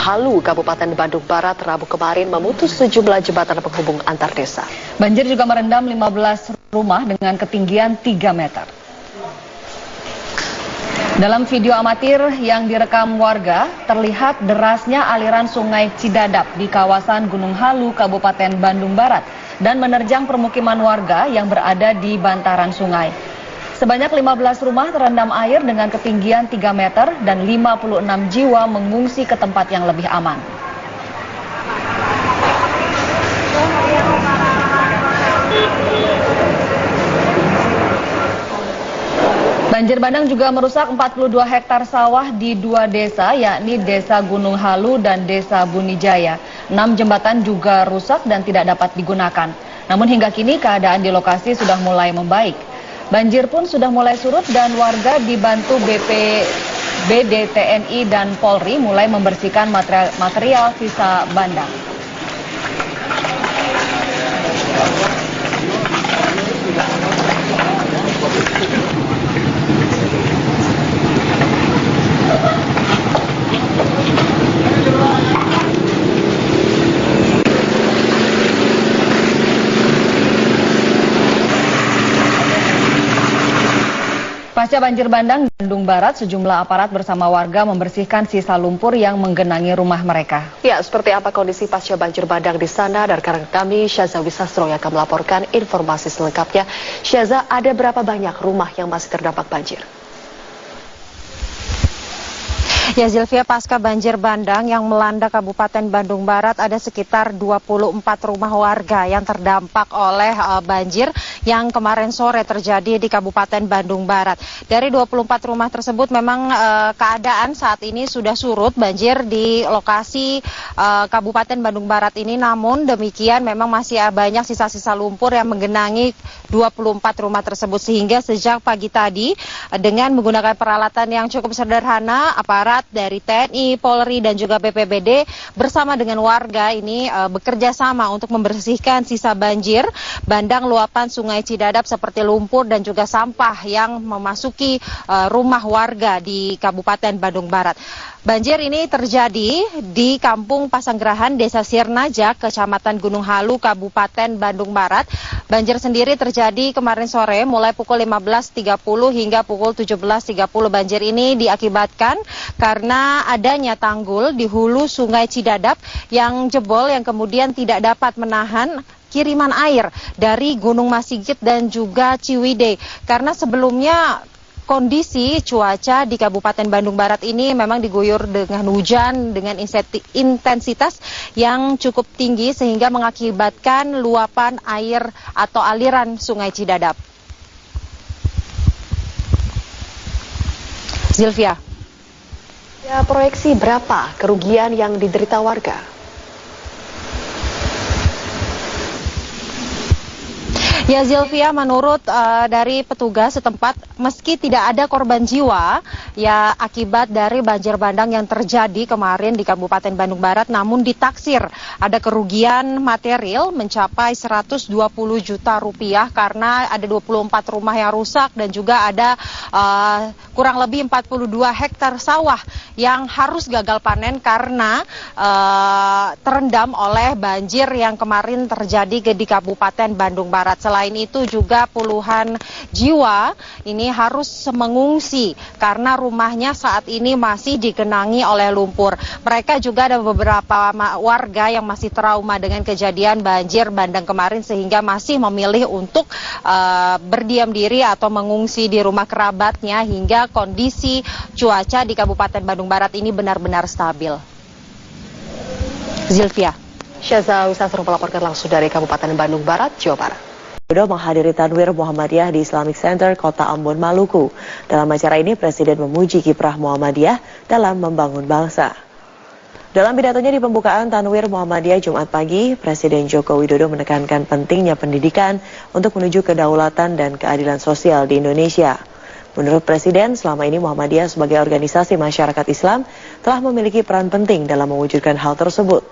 Halu, Kabupaten Bandung Barat, Rabu kemarin memutus sejumlah jembatan penghubung antar desa. Banjir juga merendam 15 rumah dengan ketinggian 3 meter. Dalam video amatir yang direkam warga, terlihat derasnya aliran sungai Cidadap di kawasan Gunung Halu, Kabupaten Bandung Barat, dan menerjang permukiman warga yang berada di bantaran sungai. Sebanyak 15 rumah terendam air dengan ketinggian 3 meter dan 56 jiwa mengungsi ke tempat yang lebih aman. Banjir bandang juga merusak 42 hektar sawah di 2 desa, yakni Desa Gunung Halu dan Desa Bunijaya. 6 jembatan juga rusak dan tidak dapat digunakan. Namun hingga kini keadaan di lokasi sudah mulai membaik. Banjir pun sudah mulai surut dan warga dibantu BPBD, TNI, dan Polri mulai membersihkan material sisa bandang. Pasca banjir bandang Bandung Barat, sejumlah aparat bersama warga membersihkan sisa lumpur yang menggenangi rumah mereka. Ya, seperti apa kondisi pasca banjir bandang di sana? Dan rekan kami Syaza Wisastro yang akan melaporkan informasi selengkapnya. Syaza, ada berapa banyak rumah yang masih terdampak banjir? Ya Zilvia, pasca banjir bandang yang melanda Kabupaten Bandung Barat, ada sekitar 24 rumah warga yang terdampak oleh banjir yang kemarin sore terjadi di Kabupaten Bandung Barat. Dari 24 rumah tersebut memang keadaan saat ini sudah surut banjir di lokasi Kabupaten Bandung Barat ini, namun demikian memang masih banyak sisa-sisa lumpur yang menggenangi 24 rumah tersebut, sehingga sejak pagi tadi dengan menggunakan peralatan yang cukup sederhana, aparat dari TNI, Polri, dan juga BPBD bersama dengan warga ini bekerja sama untuk membersihkan sisa banjir bandang luapan Sungai Cidadap seperti lumpur dan juga sampah yang memasuki rumah warga di Kabupaten Bandung Barat. Banjir ini terjadi di Kampung Pasanggerahan, Desa Sirnajak, Kecamatan Gunung Halu, Kabupaten Bandung Barat. Banjir sendiri terjadi kemarin sore mulai pukul 15.30 hingga pukul 17.30. Banjir ini diakibatkan karena adanya tanggul di hulu Sungai Cidadap yang jebol, yang kemudian tidak dapat menahan kiriman air dari Gunung Masigit dan juga Ciwidey. Karena sebelumnya kondisi cuaca di Kabupaten Bandung Barat ini memang diguyur dengan hujan dengan intensitas yang cukup tinggi sehingga mengakibatkan luapan air atau aliran Sungai Cidadap. Zilvia. Ya, proyeksi berapa kerugian yang diderita warga? Ya Zilvia, menurut dari petugas setempat, meski tidak ada korban jiwa ya akibat dari banjir bandang yang terjadi kemarin di Kabupaten Bandung Barat, namun ditaksir ada kerugian material mencapai 120 juta rupiah karena ada 24 rumah yang rusak dan juga ada kurang lebih 42 hektar sawah yang harus gagal panen karena terendam oleh banjir yang kemarin terjadi di Kabupaten Bandung Barat. Selain itu juga puluhan jiwa ini harus mengungsi karena rumahnya saat ini masih digenangi oleh lumpur. Mereka juga ada beberapa warga yang masih trauma dengan kejadian banjir bandang kemarin sehingga masih memilih untuk berdiam diri atau mengungsi di rumah kerabatnya hingga kondisi cuaca di Kabupaten Bandung Barat ini benar-benar stabil. Zilvia. Syaza Wisastro melaporkan langsung dari Kabupaten Bandung Barat, Jawa Barat. Widodo menghadiri Tanwir Muhammadiyah di Islamic Center, Kota Ambon, Maluku. Dalam acara ini, Presiden memuji kiprah Muhammadiyah dalam membangun bangsa. Dalam pidatonya di pembukaan Tanwir Muhammadiyah Jumat pagi, Presiden Joko Widodo menekankan pentingnya pendidikan untuk menuju kedaulatan dan keadilan sosial di Indonesia. Menurut Presiden, selama ini Muhammadiyah sebagai organisasi masyarakat Islam telah memiliki peran penting dalam mewujudkan hal tersebut.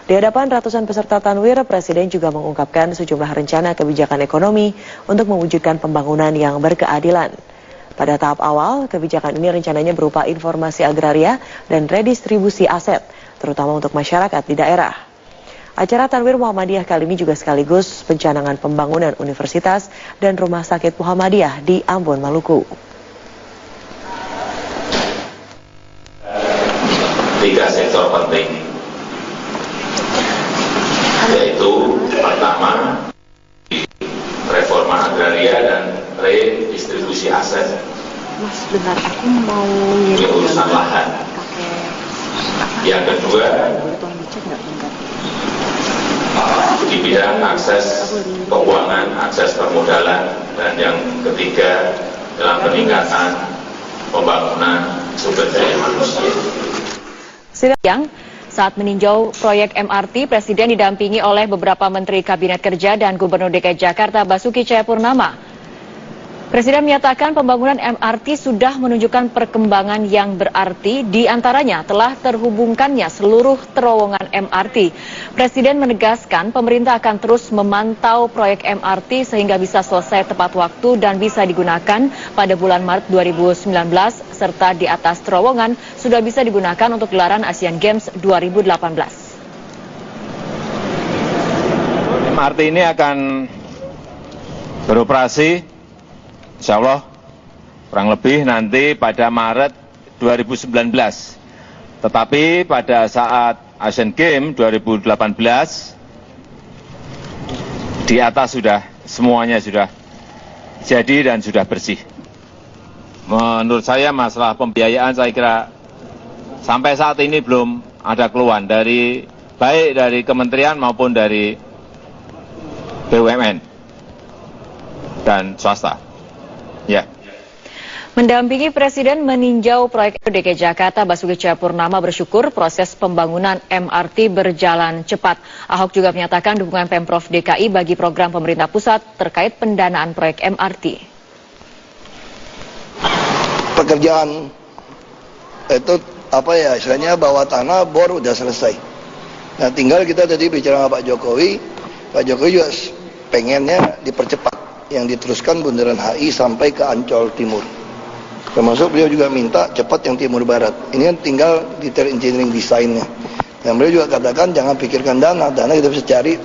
Di hadapan ratusan peserta Tanwir, Presiden juga mengungkapkan sejumlah rencana kebijakan ekonomi untuk mewujudkan pembangunan yang berkeadilan. Pada tahap awal, kebijakan ini rencananya berupa informasi agraria dan redistribusi aset, terutama untuk masyarakat di daerah. Acara Tanwir Muhammadiyah kali ini juga sekaligus pencanangan pembangunan universitas dan rumah sakit Muhammadiyah di Ambon, Maluku. 3 sektor penting, yaitu pertama reforma agraria dan redistribusi aset. Mas, benar, aku mau Ini urusan lahan. Yang kedua, di bidang akses keuangan, akses permodalan, dan yang ketiga dalam peningkatan pembangunan sumber daya manusia. Siang, saat meninjau proyek MRT, Presiden didampingi oleh beberapa Menteri Kabinet Kerja dan Gubernur DKI Jakarta Basuki Cahayapurnama. Presiden menyatakan pembangunan MRT sudah menunjukkan perkembangan yang berarti, di antaranya telah terhubungkannya seluruh terowongan MRT. Presiden menegaskan pemerintah akan terus memantau proyek MRT sehingga bisa selesai tepat waktu dan bisa digunakan pada bulan Maret 2019, serta di atas terowongan sudah bisa digunakan untuk gelaran Asian Games 2018. MRT ini akan beroperasi insya Allah kurang lebih nanti pada Maret 2019. Tetapi pada saat Asian Games 2018 di atas semuanya sudah jadi dan sudah bersih. Menurut saya masalah pembiayaan saya kira sampai saat ini belum ada keluhan baik dari kementerian maupun dari BUMN dan swasta. Ya. Mendampingi Presiden meninjau proyek DKI Jakarta, Basuki Cahayapurnama bersyukur proses pembangunan MRT berjalan cepat. Ahok juga menyatakan dukungan Pemprov DKI bagi program pemerintah pusat terkait pendanaan proyek MRT. Pekerjaan itu istilahnya bawah tanah bor udah selesai. Nah tinggal kita tadi bicara sama Pak Jokowi juga pengennya dipercepat. Yang diteruskan Bundaran HI sampai ke Ancol Timur. Termasuk beliau juga minta cepat yang Timur Barat. Ini kan tinggal detail engineering desainnya. Dan beliau juga katakan jangan pikirkan dana kita bisa cari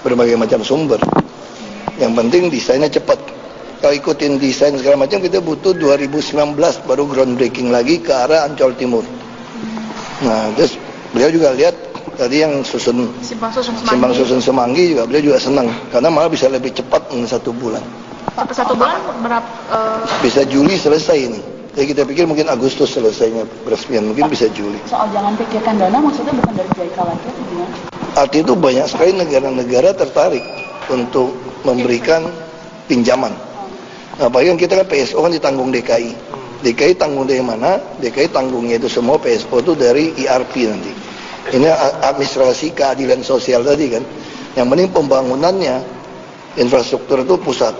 berbagai macam sumber. Yang penting desainnya cepat. Kalau ikutin desain segala macam kita butuh 2019 baru groundbreaking lagi ke arah Ancol Timur. Nah terus beliau juga lihat tadi yang Simpang Susun Semanggi juga beliau juga senang karena malah bisa lebih cepat dengan 1 bulan. Satu bulan berapa? Bisa Juli selesai ini. Jadi kita pikir mungkin Agustus selesainya peresmian, mungkin bisa Juli. Soal jangan pikirkan dana maksudnya bukan dari JIK lagi atau gimana? Arti itu banyak sekali negara-negara tertarik untuk memberikan pinjaman. Nah, apalagi kan kita kan PSO kan ditanggung DKI. DKI tanggung dari mana? DKI tanggungnya itu semua PSO itu dari IRP nanti. Ini administrasi keadilan sosial tadi kan. Yang penting pembangunannya, infrastruktur itu pusat.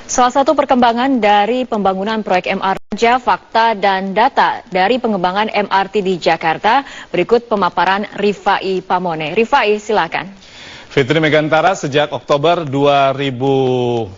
Salah satu perkembangan dari pembangunan proyek MRT, fakta dan data dari pengembangan MRT di Jakarta. Berikut pemaparan Rifai Pamone. Rifai, silakan. Fitri Megantara, sejak Oktober 2010,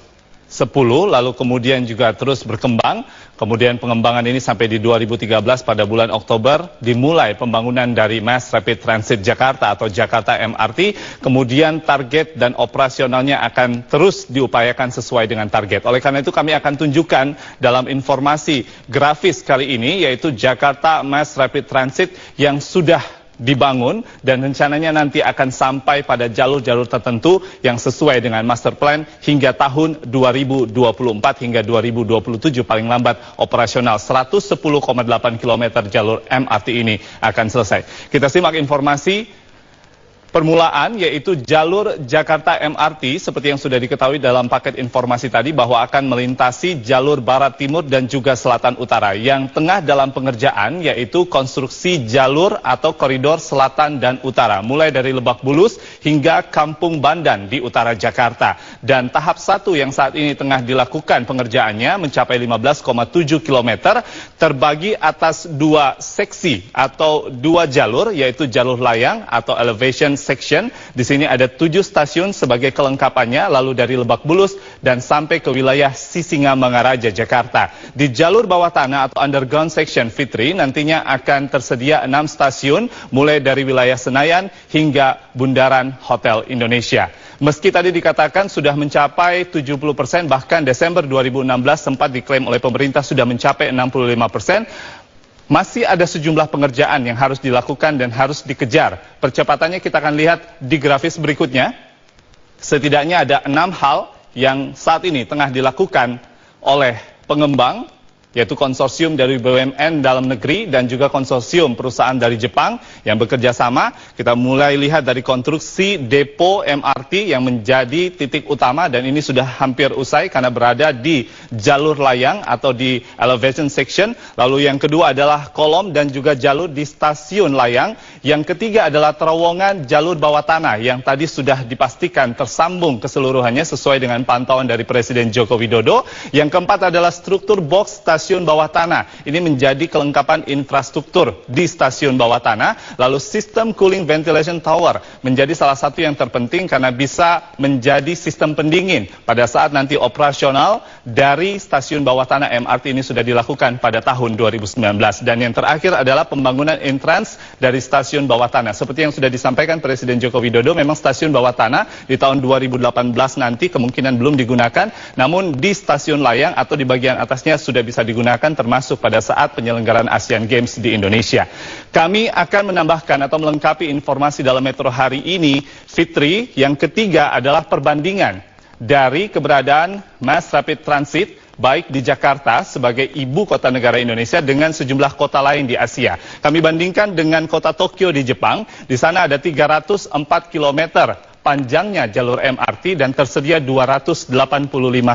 lalu kemudian juga terus berkembang. Kemudian pengembangan ini sampai di 2013 pada bulan Oktober dimulai pembangunan dari Mass Rapid Transit Jakarta atau Jakarta MRT. Kemudian target dan operasionalnya akan terus diupayakan sesuai dengan target. Oleh karena itu kami akan tunjukkan dalam informasi grafis kali ini yaitu Jakarta Mass Rapid Transit yang sudah dibangun dan rencananya nanti akan sampai pada jalur-jalur tertentu yang sesuai dengan master plan hingga tahun 2024 hingga 2027 paling lambat operasional 110,8 km jalur MRT ini akan selesai. Kita simak informasi permulaan yaitu jalur Jakarta MRT seperti yang sudah diketahui dalam paket informasi tadi bahwa akan melintasi jalur barat timur dan juga selatan utara. Yang tengah dalam pengerjaan yaitu konstruksi jalur atau koridor selatan dan utara mulai dari Lebak Bulus hingga Kampung Bandan di utara Jakarta. Dan tahap 1 yang saat ini tengah dilakukan pengerjaannya mencapai 15,7 km terbagi atas 2 seksi atau 2 jalur yaitu jalur layang atau elevation Elevation Section. Di sini ada 7 stasiun sebagai kelengkapannya, lalu dari Lebak Bulus dan sampai ke wilayah Sisingamangaraja, Jakarta. Di jalur bawah tanah atau underground section, Fitri, nantinya akan tersedia 6 stasiun mulai dari wilayah Senayan hingga Bundaran Hotel Indonesia. Meski tadi dikatakan sudah mencapai 70%, bahkan Desember 2016 sempat diklaim oleh pemerintah sudah mencapai 65%, masih ada sejumlah pengerjaan yang harus dilakukan dan harus dikejar. Percepatannya kita akan lihat di grafis berikutnya. Setidaknya ada 6 hal yang saat ini tengah dilakukan oleh pengembang, yaitu konsorsium dari BUMN dalam negeri dan juga konsorsium perusahaan dari Jepang yang bekerja sama. Kita mulai lihat dari konstruksi depo MRT yang menjadi titik utama, dan ini sudah hampir usai karena berada di jalur layang atau di elevation section. Lalu yang kedua adalah kolom dan juga jalur di stasiun layang. Yang ketiga adalah terowongan jalur bawah tanah yang tadi sudah dipastikan tersambung keseluruhannya sesuai dengan pantauan dari Presiden Joko Widodo. Yang keempat adalah struktur box stasiun bawah tanah. Ini menjadi kelengkapan infrastruktur di stasiun bawah tanah. Lalu sistem cooling ventilation tower menjadi salah satu yang terpenting karena bisa menjadi sistem pendingin pada saat nanti operasional dari stasiun bawah tanah MRT ini sudah dilakukan pada tahun 2019. Dan yang terakhir adalah pembangunan entrance dari stasiun bawah tanah. Seperti yang sudah disampaikan Presiden Joko Widodo, memang stasiun bawah tanah di tahun 2018 nanti kemungkinan belum digunakan, namun di stasiun layang atau di bagian atasnya sudah bisa digunakan, termasuk pada saat penyelenggaraan Asian Games di Indonesia. Kami akan menambahkan atau melengkapi informasi dalam Metro hari ini, Fitri. Yang ketiga adalah perbandingan dari keberadaan Mass Rapid Transit baik di Jakarta sebagai ibu kota negara Indonesia dengan sejumlah kota lain di Asia. Kami bandingkan dengan kota Tokyo di Jepang. Di sana ada 304 km panjangnya jalur MRT dan tersedia 285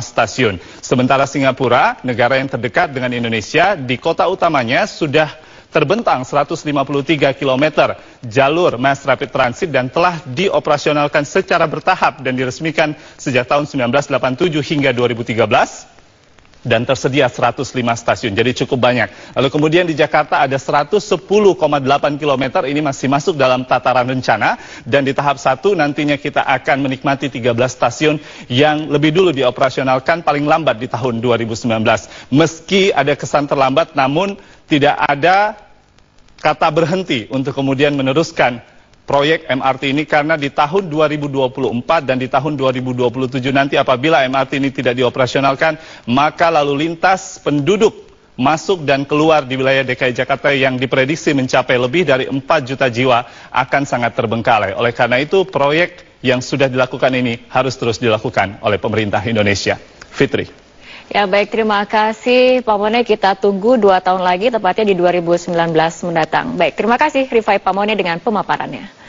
stasiun. Sementara Singapura, negara yang terdekat dengan Indonesia, di kota utamanya sudah terbentang 153 km jalur Mass Rapid Transit dan telah dioperasionalkan secara bertahap dan diresmikan sejak tahun 1987 hingga 2013. Dan tersedia 105 stasiun, jadi cukup banyak. Lalu kemudian di Jakarta ada 110,8 km, ini masih masuk dalam tataran rencana. Dan di tahap 1 nantinya kita akan menikmati 13 stasiun yang lebih dulu dioperasionalkan paling lambat di tahun 2019. Meski ada kesan terlambat, namun tidak ada kata berhenti untuk kemudian meneruskan proyek MRT ini, karena di tahun 2024 dan di tahun 2027 nanti apabila MRT ini tidak dioperasionalkan, maka lalu lintas penduduk masuk dan keluar di wilayah DKI Jakarta yang diprediksi mencapai lebih dari 4 juta jiwa akan sangat terbengkalai. Oleh karena itu, proyek yang sudah dilakukan ini harus terus dilakukan oleh pemerintah Indonesia. Fitri. Ya baik, terima kasih Pak Mone. Kita tunggu 2 tahun lagi, tepatnya di 2019 mendatang. Baik, terima kasih Rifai Pamone dengan pemaparannya.